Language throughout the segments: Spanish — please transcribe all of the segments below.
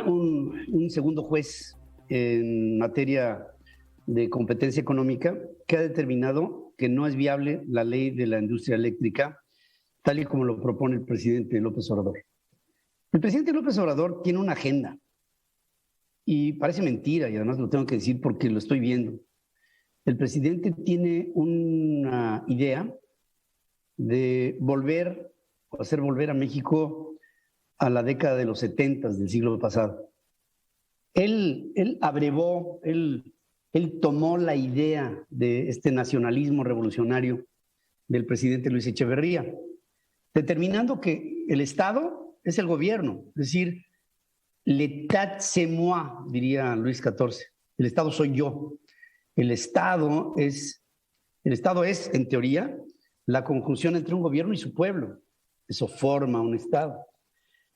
un segundo juez en materia de competencia económica que ha determinado que no es viable la ley de la industria eléctrica tal y como lo propone el presidente López Obrador. El presidente López Obrador tiene una agenda y parece mentira, y además lo tengo que decir porque lo estoy viendo. El presidente tiene una idea de hacer volver a México a la década de los 70 del siglo pasado. Él abrevó, él tomó la idea de este nacionalismo revolucionario del presidente Luis Echeverría, determinando que el Estado es el gobierno, es decir, l'état c'est moi, diría Luis XIV, el Estado soy yo. El Estado es, en teoría, la conjunción entre un gobierno y su pueblo. Eso forma un Estado.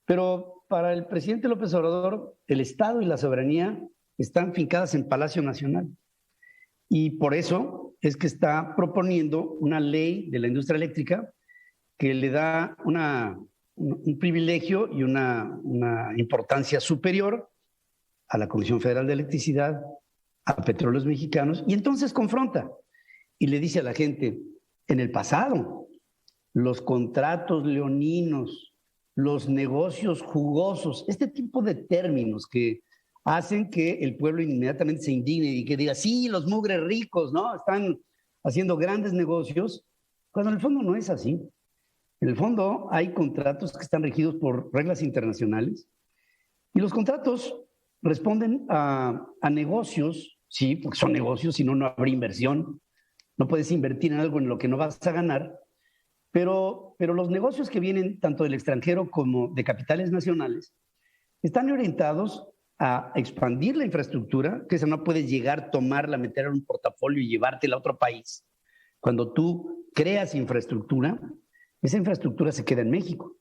Pero para el presidente López Obrador, el Estado y la soberanía están fincadas en Palacio Nacional. Y por eso es que está proponiendo una ley de la industria eléctrica que le da un privilegio y una importancia superior a la Comisión Federal de Electricidad, a Petróleos Mexicanos, y entonces confronta y le dice a la gente, en el pasado, los contratos leoninos, los negocios jugosos, este tipo de términos que hacen que el pueblo inmediatamente se indigne y que diga, sí, los mugres ricos, ¿no? Están haciendo grandes negocios, cuando en el fondo no es así. En el fondo hay contratos que están regidos por reglas internacionales y los contratos responden a negocios, sí, porque son negocios, si no, no habrá inversión. No puedes invertir en algo en lo que no vas a ganar, pero los negocios que vienen tanto del extranjero como de capitales nacionales están orientados a expandir la infraestructura, que esa no puedes llegar, tomarla, meterla en un portafolio y llevártela a otro país. Cuando tú creas infraestructura, esa infraestructura se queda en México.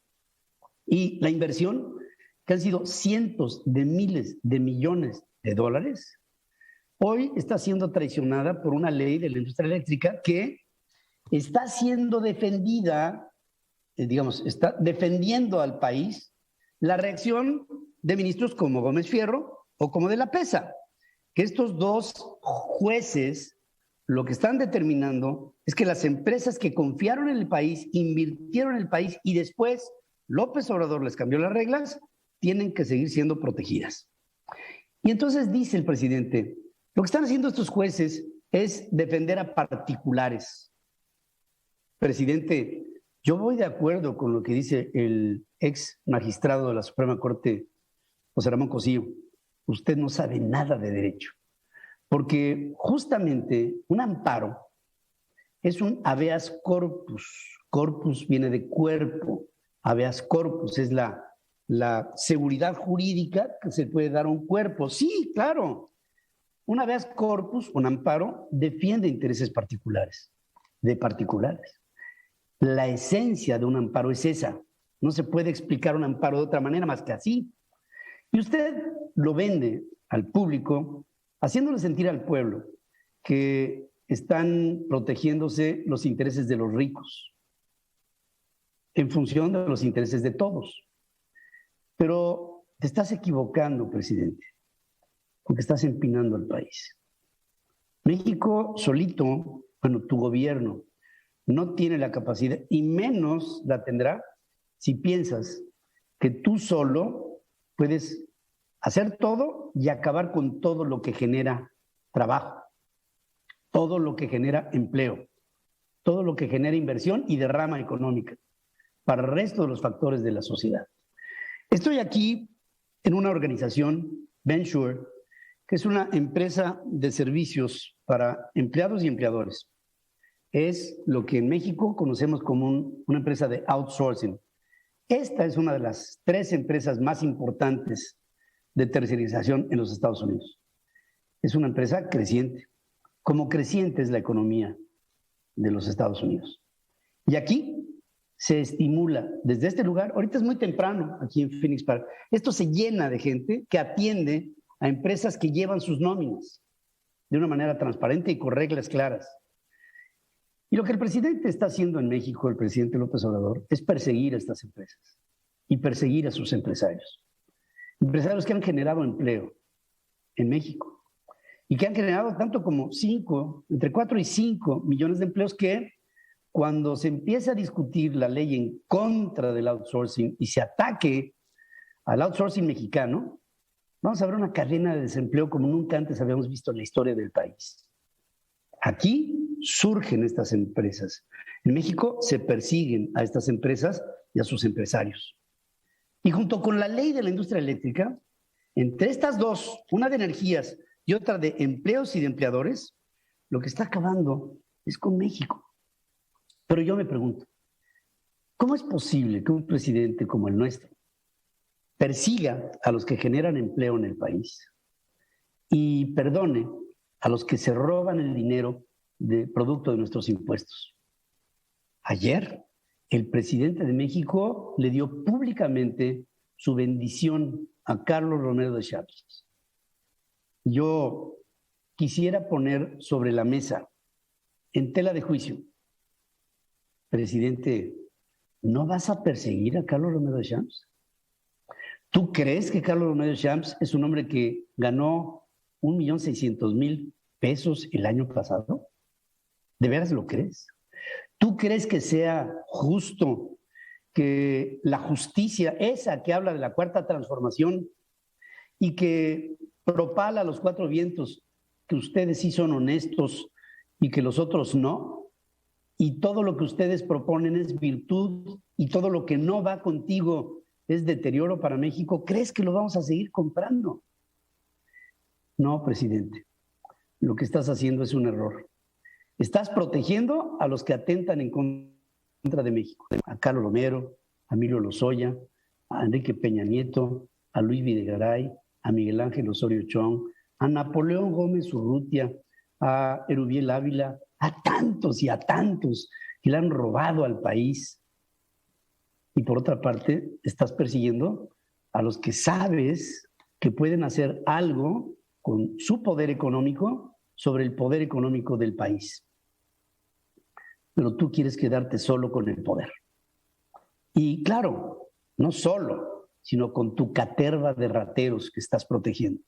Y la inversión, que han sido cientos de miles de millones de dólares, hoy está siendo traicionada por una ley de la industria eléctrica que está siendo defendida, está defendiendo al país la reacción de ministros como Gómez Fierro o como de la PESA, que estos dos jueces lo que están determinando es que las empresas que confiaron en el país, invirtieron en el país y después López Obrador les cambió las reglas, tienen que seguir siendo protegidas. Y entonces dice el presidente, lo que están haciendo estos jueces es defender a particulares. Presidente, yo voy de acuerdo con lo que dice el ex magistrado de la Suprema Corte, José Ramón Cosío. Usted no sabe nada de derecho, porque justamente un amparo es un habeas corpus. Corpus viene de cuerpo, habeas corpus es la seguridad jurídica que se puede dar a un cuerpo. Sí, claro. Un habeas corpus, un amparo, defiende intereses particulares, de particulares. La esencia de un amparo es esa. No se puede explicar un amparo de otra manera más que así. Y usted lo vende al público, haciéndole sentir al pueblo que están protegiéndose los intereses de los ricos en función de los intereses de todos. Pero te estás equivocando, presidente, porque estás empinando al país. México solito, tu gobierno, no tiene la capacidad y menos la tendrá si piensas que tú solo puedes hacer todo y acabar con todo lo que genera trabajo, todo lo que genera empleo, todo lo que genera inversión y derrama económica para el resto de los factores de la sociedad. Estoy aquí en una organización, Venture, que es una empresa de servicios para empleados y empleadores. Es lo que en México conocemos como una empresa de outsourcing. Esta es una de las 3 empresas más importantes de tercerización en los Estados Unidos. Es una empresa creciente. Como creciente es la economía de los Estados Unidos. Y aquí se estimula desde este lugar, ahorita es muy temprano aquí en Phoenix Park, esto se llena de gente que atiende a empresas que llevan sus nóminas de una manera transparente y con reglas claras. Y lo que el presidente está haciendo en México, el presidente López Obrador, es perseguir a estas empresas y perseguir a sus empresarios. empresarios que han generado empleo en México y que han generado tanto como entre 4 y 5 millones de empleos que cuando se empieza a discutir la ley en contra del outsourcing y se ataque al outsourcing mexicano, vamos a ver una cadena de desempleo como nunca antes habíamos visto en la historia del país. Aquí surgen estas empresas. En México se persiguen a estas empresas y a sus empresarios. Y junto con la ley de la industria eléctrica, entre estas dos, una de energías y otra de empleos y de empleadores, lo que está acabando es con México. Pero yo me pregunto, ¿cómo es posible que un presidente como el nuestro persiga a los que generan empleo en el país y perdone a los que se roban el dinero de producto de nuestros impuestos? Ayer, el presidente de México le dio públicamente su bendición a Carlos Romero de Champs. Yo quisiera poner sobre la mesa, en tela de juicio, presidente, ¿no vas a perseguir a Carlos Romero de Champs? ¿Tú crees que Carlos Romero de Champs es un hombre que ganó 1.600.000 pesos el año pasado? ¿De veras lo crees? ¿Tú crees que sea justo que la justicia, esa que habla de la cuarta transformación y que propala a los cuatro vientos, que ustedes sí son honestos y que los otros no? Y todo lo que ustedes proponen es virtud y todo lo que no va contigo es deterioro para México. ¿Crees que lo vamos a seguir comprando? No, presidente. Lo que estás haciendo es un error. Estás protegiendo a los que atentan en contra de México. A Carlos Romero, a Emilio Lozoya, a Enrique Peña Nieto, a Luis Videgaray, a Miguel Ángel Osorio Chong, a Napoleón Gómez Urrutia, a Erubiel Ávila, a tantos y a tantos que le han robado al país. Y por otra parte, estás persiguiendo a los que sabes que pueden hacer algo con su poder económico sobre el poder económico del país. Pero tú quieres quedarte solo con el poder. Y claro, no solo, sino con tu caterva de rateros que estás protegiendo.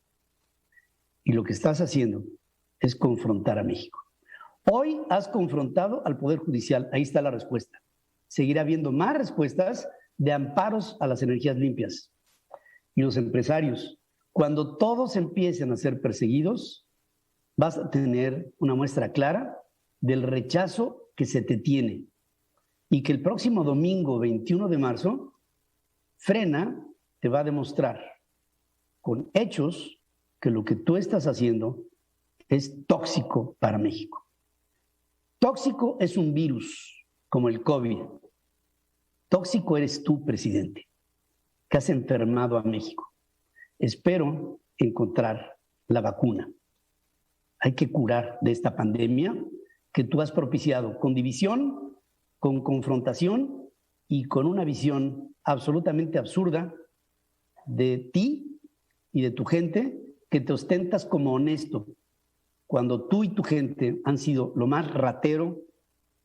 Y lo que estás haciendo es confrontar a México. Hoy has confrontado al Poder Judicial, ahí está la respuesta. Seguirá habiendo más respuestas de amparos a las energías limpias. Y los empresarios, cuando todos empiecen a ser perseguidos, vas a tener una muestra clara del rechazo que se te tiene. Y que el próximo domingo 21 de marzo, Frena te va a demostrar con hechos que lo que tú estás haciendo es tóxico para México. Tóxico es un virus, como el COVID. Tóxico eres tú, presidente, que has enfermado a México. Espero encontrar la vacuna. Hay que curar de esta pandemia que tú has propiciado con división, con confrontación y con una visión absolutamente absurda de ti y de tu gente que te ostentas como honesto, cuando tú y tu gente han sido lo más ratero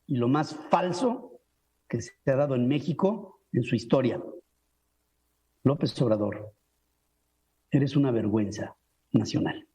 y lo más falso que se ha dado en México en su historia. López Obrador, eres una vergüenza nacional.